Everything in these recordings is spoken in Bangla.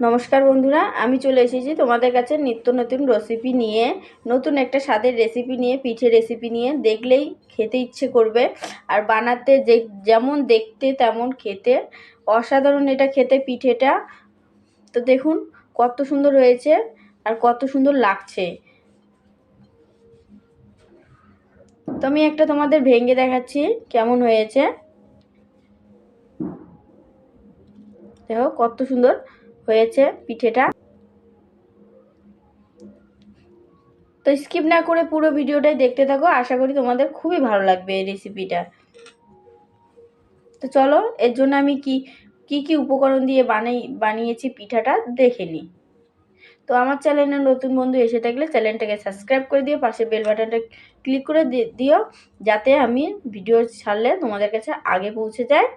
নমস্কার বন্ধুরা, আমি চলে এসেছি তোমাদের কাছে নিত্য নতুন রেসিপি নিয়ে। নতুন একটা স্বাদের রেসিপি নিয়ে, পিঠে রেসিপি নিয়ে। দেখলেই খেতে ইচ্ছে করবে, আর বানাতে যেমন দেখতে তেমন খেতে। অসাধারণ এটা খেতে, পিঠেটা। তো দেখুন কত সুন্দর হয়েছে আর কত সুন্দর লাগছে। তো আমি একটা তোমাদের ভেঙে দেখাচ্ছি কেমন হয়েছে। দেখো কত সুন্দর হয়েছে পিঠেটা। তো স্কিপ না করে পুরো ভিডিওটাই দেখতে থাকো, আশা করি তোমাদের খুবই ভালো লাগবে এই রেসিপিটা। তো চলো, এর জন্য আমি কি কি উপকরণ দিয়ে বানিয়েছি পিঠাটা দেখে নিই। তো আমার চ্যানেলে নতুন বন্ধু এসে থাকলে চ্যানেলটাকে সাবস্ক্রাইব করে দিও, পাশে বেল বাটনটা ক্লিক করে দিও, যাতে আমি ভিডিও ছাড়লে তোমাদের কাছে আগে পৌঁছে যায়।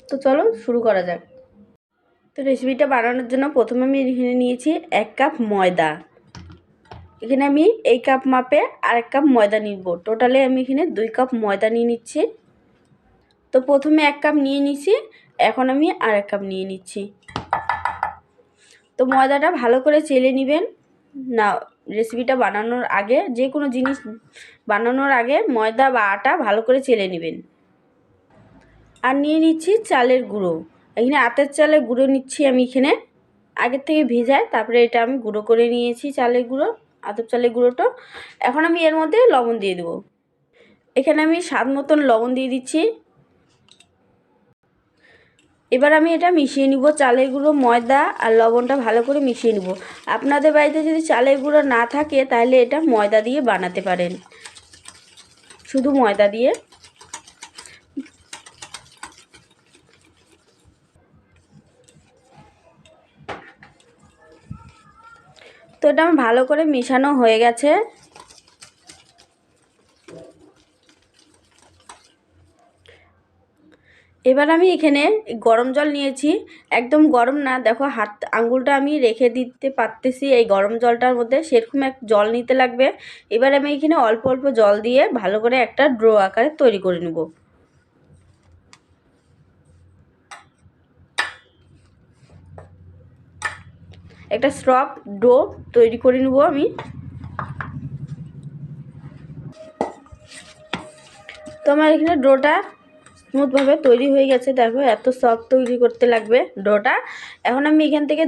তো চলো শুরু করা যাক। তো রেসিপিটা বানানোর জন্য প্রথমে আমি এখানে নিয়েছি 1 কাপ ময়দা। এখানে আমি এই কাপ মাপে আর 1 কাপ ময়দা নিব। টোটালে আমি এখানে 2 কাপ ময়দা নিয়ে নিচ্ছি। তো প্রথমে 1 কাপ নিয়ে নিছি, এখন আমি আর 1 কাপ নিয়ে নিচ্ছি। তো ময়দাটা ভালো করে চেলে নেবেন না। রেসিপিটা বানানোর আগে, যে কোনো জিনিস বানানোর আগে ময়দা বা আটা ভালো করে চেলে নেবেন। আর নিয়ে নিচ্ছি চালের গুঁড়ো। এখানে আতের চালের গুঁড়ো নিচ্ছি আমি, এখানে আগের থেকে ভেজায়, তারপরে এটা আমি গুঁড়ো করে নিয়েছি চালের গুঁড়ো, আতপ চালের গুঁড়োটা। এখন আমি এর মধ্যে লবণ দিয়ে দেবো। এখানে আমি স্বাদ মতন লবণ দিয়ে দিচ্ছি। এবার আমি এটা মিশিয়ে নিব, চালের গুঁড়ো, ময়দা আর লবণটা ভালো করে মিশিয়ে নিব। আপনাদের বাড়িতে যদি চালের গুঁড়ো না থাকে তাহলে এটা ময়দা দিয়ে বানাতে পারেন, শুধু ময়দা দিয়ে। তো এটা আমার ভালো করে মেশানো হয়ে গেছে। এবার আমি এখানে গরম জল নিয়েছি, একদম গরম না, দেখো হাত আঙ্গুলটা আমি রেখে দিতে পারতেছি এই গরম জলটার মধ্যে, সেরকম এক জল নিতে লাগবে। এবার আমি এখানে অল্প অল্প জল দিয়ে ভালো করে একটা ড্রো আকারে তৈরি করে নেব। একটা সফট ডো তৈরি করে নেব আমি। তো আমার এখানে ডোটা স্মুথভাবে তৈরি হয়ে গেছে, দেখো এত সফট তৈরি করতে লাগবে ডোটা। এখন আমি এখান থেকে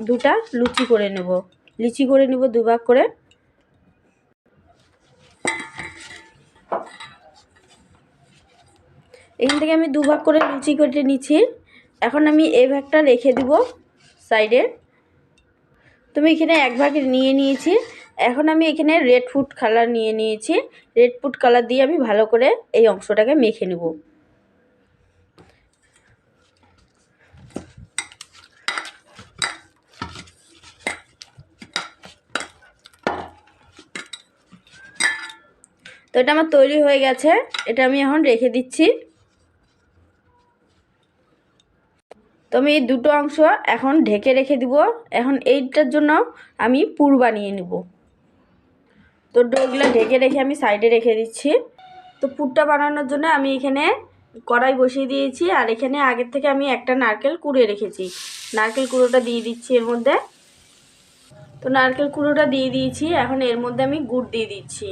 দুটা লুচি করে নেব, লিচি করে নেব 2 ভাগ করে। এখান থেকে আমি 2 ভাগ করে লুচি করে নিচ্ছি। এখন আমি এই ভাগটা রেখে দিব সাইডে। তুমি এখানে 1 ভাগ নিয়ে নিয়েছি। এখন আমি এখানে রেড ফুড কালার নিয়ে নিয়েছি। রেড ফুড কালার দিয়ে আমি ভালো করে এই অংশটাকে মেখে নেব। তো এটা আমার তৈরি হয়ে গেছে, এটা আমি এখন রেখে দিচ্ছি। তো আমি এই দুটো অংশ এখন ঢেকে রেখে দিব। এখন এইটার জন্য আমি পুর বানিয়ে নেব। তো ডোগুলো ঢেকে রেখে আমি সাইডে রেখে দিচ্ছি। তো পুরটা বানানোর জন্য আমি এখানে কড়াই বসিয়ে দিয়েছি, আর এখানে আগের থেকে আমি একটা নারকেল কুড়িয়ে রেখেছি। নারকেল কুড়োটা দিয়ে দিচ্ছি এর মধ্যে। তো নারকেল কুড়োটা দিয়ে দিয়েছি, এখন এর মধ্যে আমি গুড় দিয়ে দিচ্ছি।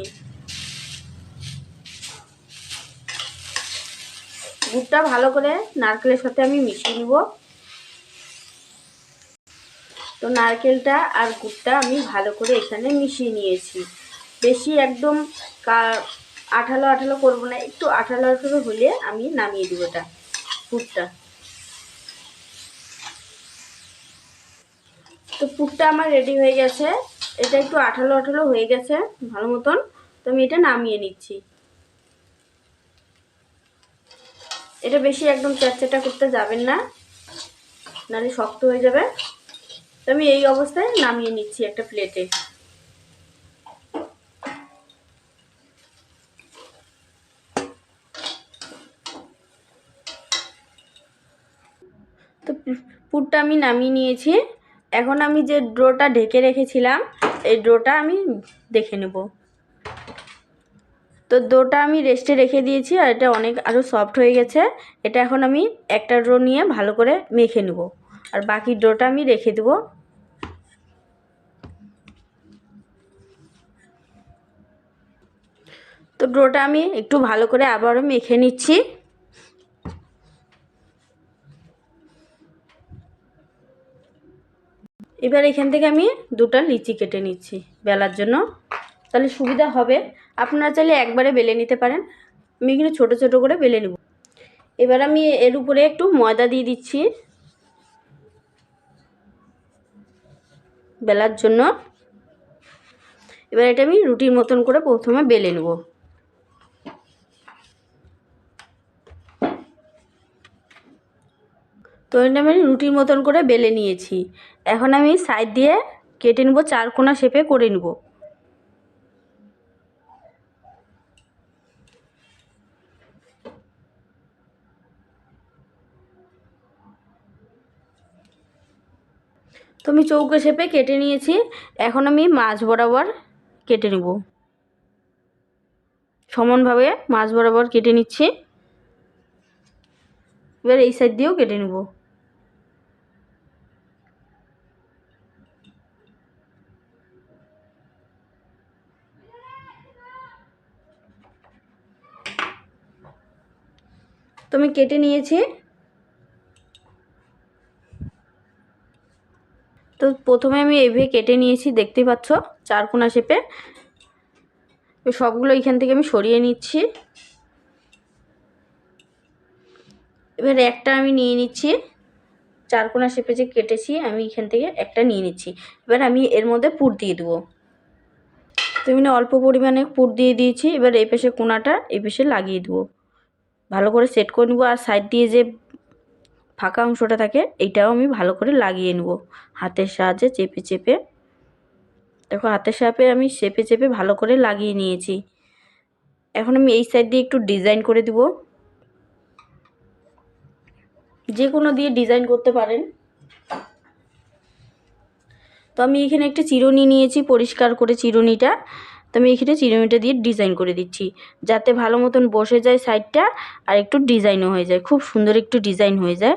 গুড়টা ভালো করে নারকেলের সাথে আমি মিশিয়ে নিব। তো নারকেলটা আর গুড়টা আমি ভালো করে এখানে মিশিয়ে নিয়েছি। বেশি একদম আঠালো আঠালো করবো না, একটু আঠালো আঠালো হলে আমি নামিয়ে দেবো এটা পুরটা। তো পুরটা আমার রেডি হয়ে গেছে, এটা একটু আঠালো আঠালো হয়ে গেছে ভালো মতন। তো আমি এটা নামিয়ে নিচ্ছি। এটা বেশি একদম চ্যাটচ্যাটা করতে যাবেন না, নাহলে শক্ত হয়ে যাবে। তো আমি এই অবস্থায় নামিয়ে নিচ্ছি একটা প্লেটে। তো পুরটা আমি নামিয়ে নিয়েছি। এখন আমি যে ডোটা ঢেকে রেখেছিলাম এই ডোটা আমি দেখে নেব। তো ডোটা আমি রেস্টে রেখে দিয়েছি আর এটা অনেক আরও সফট হয়ে গেছে। এটা এখন আমি একটা ডো নিয়ে ভালো করে মেখে নেব আর বাকি ডোটা আমি রেখে দেব। তো ডোটা আমি একটু ভালো করে আবারও মেখে নিচ্ছি। এবার এখান থেকে আমি দুটো লিচি কেটে নিচ্ছি বেলার জন্য, তাহলে সুবিধা হবে। আপনারা চাইলে একবারে বেলে নিতে পারেন, আমি এখানে ছোট ছোট করে বেলে নেব। এবার আমি এর উপরে একটু ময়দা দিয়ে দিচ্ছি বেলার জন্য। এবার এটা আমি রুটির মতন করে প্রথমে বেলে নেব। তো এটা আমি রুটির মতন করে বেলে নিয়েছি। এখন আমি সাইড দিয়ে কেটে নেব, চারকোনা শেপে করে নেব। তো আমি চৌকো শেপে কেটে নিয়েছি। এখন আমি মাঝ বরাবর কেটে নেব, সমানভাবে মাঝ বরাবর কেটে নিচ্ছি। এবার এই সাইড দিয়েও কেটে নেব। তো আমি কেটে নিয়েছি। তো প্রথমে আমি এইভাবে কেটে নিয়েছি, দেখতেই পাচ্ছ চারকোনা শেপে। সবগুলো এখান থেকে আমি সরিয়ে নিচ্ছি। এবার একটা আমি নিয়ে নিচ্ছি, চারকোনা শেপে যে কেটেছি আমি এখান থেকে একটা নিয়ে নিচ্ছি। এবার আমি এর মধ্যে পুর দিয়ে দেবো। তো এখানে অল্প পরিমাণে পুর দিয়ে দিয়েছি। এবার এই পাশে কোনাটা এই পাশে লাগিয়ে দেবো, ভালো করে সেট করে নেবো। আর সাইড দিয়ে যে ফাঁকা অংশটা থাকে এইটাও আমি ভালো করে লাগিয়ে নেব হাতের সাহায্যে চেপে চেপে। দেখো হাতের সাহায্যে আমি চেপে চেপে ভালো করে লাগিয়ে নিয়েছি। এখন আমি এই সাইড দিয়ে একটু ডিজাইন করে দিব, যে কোনো দিয়ে ডিজাইন করতে পারেন। তো আমি এখানে একটা চিরুনি নিয়েছি, পরিষ্কার করে চিরুনিটা। তো আমি এখানে চিরুনিটা দিয়ে ডিজাইন করে দিচ্ছি, যাতে ভালো মতন বসে যায় সাইডটা আর একটু ডিজাইনও হয়ে যায়, খুব সুন্দর একটু ডিজাইন হয়ে যায়।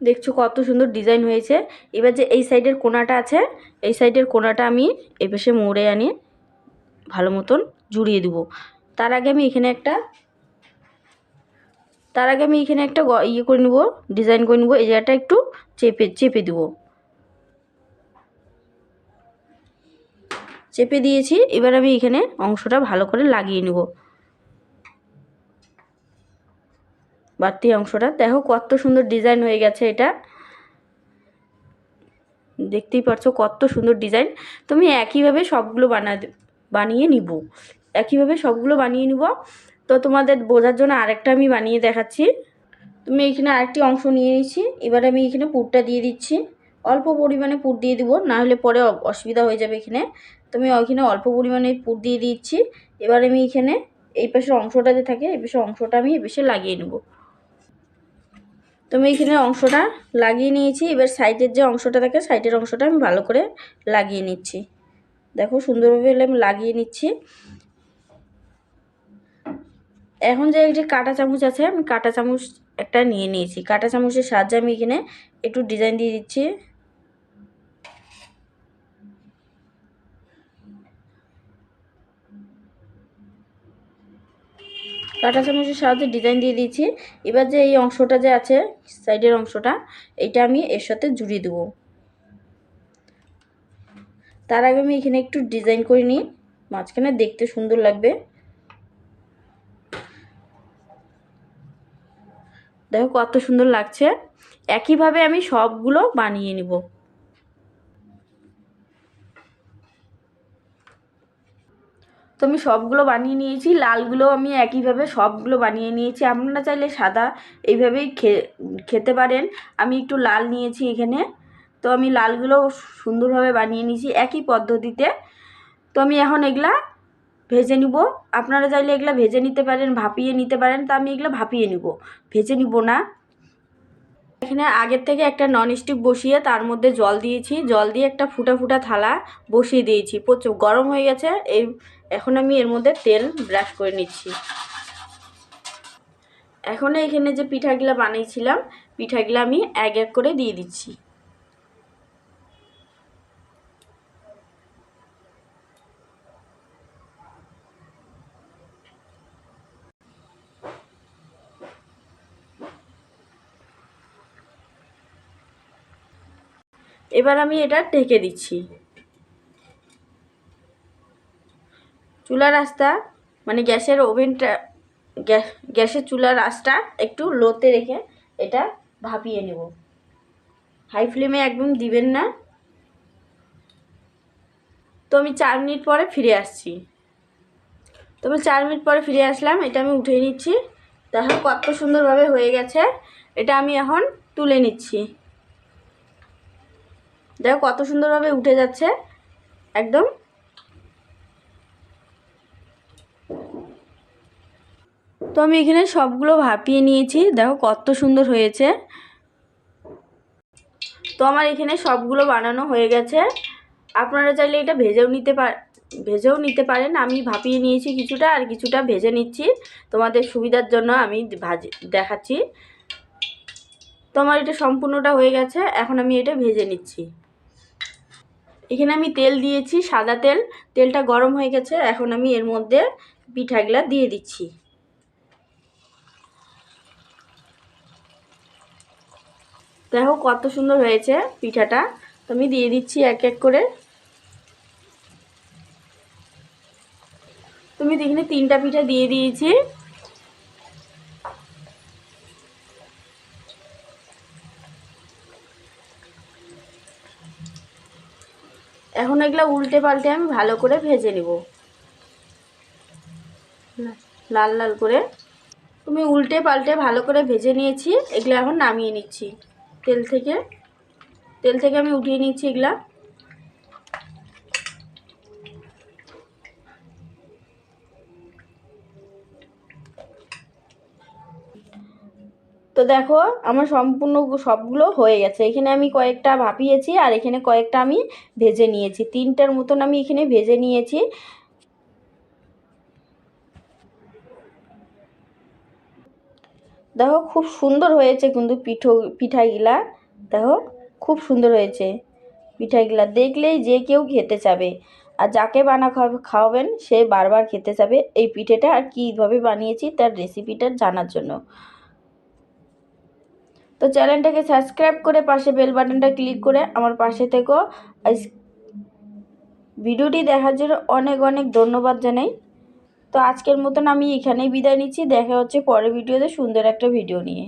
দেখছো কত সুন্দর ডিজাইন হয়েছে। এবার যে এই সাইডের কোণাটা আছে, এই সাইডের কোণাটা আমি এই পাশে মোড়ে আনি ভালো মতন জুড়িয়ে দেবো। তার আগে আমি এখানে একটা ইয়ে করে নেব, ডিজাইন করে নেব। এই জায়গাটা একটু চেপে দেবো, চেপে দিয়েছি। এবার আমি এখানে অংশটা ভালো করে লাগিয়ে নেব, বাড়তি অংশটা। দেখো কত সুন্দর ডিজাইন হয়ে গেছে, এটা দেখতেই পারছো কত সুন্দর ডিজাইন। তো আমি একইভাবে সবগুলো বানিয়ে নিব, একইভাবে সবগুলো বানিয়ে নিব। তো তোমাদের বোঝার জন্য আরেকটা আমি বানিয়ে দেখাচ্ছি। তুমি এখানে আরেকটি অংশ নিয়ে নিচ্ছি। এবার আমি এখানে পুরটা দিয়ে দিচ্ছি, অল্প পরিমাণে পুর দিয়ে দিব, না হলে পরে অসুবিধা হয়ে যাবে এখানে। তো আমি ওইখানে অল্প পরিমাণে পুর দিয়ে দিচ্ছি। এবার আমি এখানে এই পাশের অংশটা যে থাকে এই পাশের অংশটা আমি এই পাশে লাগিয়ে নেব। তো আমি এখানে অংশটা লাগিয়ে নিয়েছি। এবার সাইডের যে অংশটা থাকে সাইডের অংশটা আমি ভালো করে লাগিয়ে নিচ্ছি। দেখো সুন্দরভাবে আমি লাগিয়ে নিচ্ছি। এখন যে একটি কাঁটা চামচ আছে, আমি কাঁটা চামচ একটা নিয়ে নিয়েছি। কাঁটা চামচের সাহায্যে আমি এখানে একটু ডিজাইন দিয়ে দিচ্ছি। কাঁটা চামচের সাহায্যে ডিজাইন দিয়ে দিয়েছি। এবার যে এই অংশটা যে আছে সাইডের অংশটা, এইটা আমি এর সাথে জুড়িয়ে দেবো। তার আগে আমি এখানে একটু ডিজাইন করে নিই, মাঝখানে দেখতে সুন্দর লাগবে। দেখো কত সুন্দর লাগছে। একইভাবে আমি সবগুলো বানিয়ে নিব। তো আমি সবগুলো বানিয়ে নিয়েছি, লালগুলো আমি একইভাবে সবগুলো বানিয়ে নিয়েছি। আপনারা চাইলে সাদা এইভাবেই খেতে পারেন। আমি একটু লাল নিয়েছি এখানে। তো আমি লালগুলো সুন্দরভাবে বানিয়ে নিয়েছি একই পদ্ধতিতে। তো আমি এখন এগুলা ভেজে নিব। আপনারা চাইলে এগুলা ভেজে নিতে পারেন, ভাপিয়ে নিতে পারেন। তো আমি এগুলো ভাপিয়ে নিব, ভেজে নিব না। এখানে আগের থেকে একটা ননস্টিক বসিয়ে তার মধ্যে জল দিয়েছি, জল দিয়ে একটা ফুটা ফুটা থালা বসিয়ে দিয়েছি, প্রচুর গরম হয়ে গেছে। এখন আমি এর মধ্যে তেল ব্রাশ করে নিচ্ছি। এখন এখানে যে পিঠাগুলো বানিয়েছিলাম পিঠাগুলো আমি এক এক করে দিয়ে দিচ্ছি। এবার আমি এটা ঢেকে দিচ্ছি। চুলার আঁচটা মানে গ্যাসের ওভেনটা গ্যাসের চুলার আঁচটা একটু লোতে রেখে এটা ভাপিয়ে নেব। হাই ফ্লেমে একদম দিবেন না। তো আমি 4 মিনিট পরে ফিরে আসছি। তবে 4 মিনিট পরে ফিরে আসলাম, এটা আমি উঠিয়ে নিচ্ছি। দেখো কত সুন্দরভাবে হয়ে গেছে। এটা আমি এখন তুলে নিচ্ছি। দেখো কত সুন্দরভাবে উঠে যাচ্ছে একদম। তো আমি এখানে সবগুলো ভাপিয়ে নিয়েছি, দেখো কত সুন্দর হয়েছে। তো আমার এখানে সবগুলো বানানো হয়ে গেছে। আপনারা চাইলে এটা ভেজেও নিতে পারেন। আমি ভাপিয়ে নিয়েছি কিছুটা, আর কিছুটা ভেজে নিচ্ছি তোমাদের সুবিধার জন্য আমি দেখাচ্ছি। তো আমার এটা সম্পূর্ণটা হয়ে গেছে, এখন আমি এটা ভেজে নিচ্ছি। এখানে আমি তেল দিয়েছি, সাদা তেল। তেলটা গরম হয়ে গেছে, এখন আমি এর মধ্যে পিঠাগুলা দিয়ে দিচ্ছি। দেখো কত সুন্দর হয়েছে পিঠাটা। তো আমি দিয়ে দিচ্ছি এক এক করে। তুমি এখানে 3টা পিঠা দিয়ে দিয়েছি। এখন এগুলো উল্টে পাল্টে আমি ভালো করে ভেজে নেব, লাল লাল করে। তুমি উল্টে পাল্টে ভালো করে ভেজে নিয়েছি। এগুলো এখন নামিয়ে নিচ্ছি তেল থেকে আমি উঠিয়ে নিচ্ছি এগুলা। তো দেখো আমার সম্পূর্ণ সবগুলো হয়ে গেছে। এখানে আমি কয়েকটা ভাপিয়েছি, আর এখানে কয়েকটা আমি ভেজে নিয়েছি। 3টার মতন আমি এখানে ভেজে নিয়েছি। দেখো খুব সুন্দর হয়েছে কিন্তু পিঠাগুলা দেখো খুব সুন্দর হয়েছে। পিঠাগুলা দেখলেই যে কেউ খেতে চাবে, আর যাকে খাওয়াবেন সে বারবার খেতে চাবে এই পিঠেটা। আর কীভাবে বানিয়েছি তার রেসিপিটা জানার জন্য তো চ্যানেলটাকে সাবস্ক্রাইব করে পাশে বেল বাটনটা ক্লিক করে আমার পাশে থেকো। ভিডিওটি দেখার জন্য অনেক অনেক ধন্যবাদ জানাই। তো আজকের মতন আমি এখানেই বিদায় নিচ্ছি। দেখা হচ্ছে পরের ভিডিওতে সুন্দর একটা ভিডিও নিয়ে।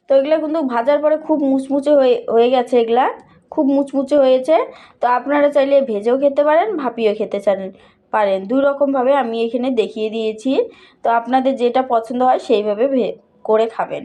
তো এগুলো কিন্তু ভাজার পরে খুব মুচমুচে হয়ে গেছে। এগুলা খুব মুচমুচে হয়েছে। তো আপনারা চাইলে ভেজেও খেতে পারেন, ভাপিয়েও খেতে পারেন। 2 রকমভাবে আমি এখানে দেখিয়ে দিয়েছি। তো আপনাদের যেটা পছন্দ হয় সেইভাবে করে খাবেন।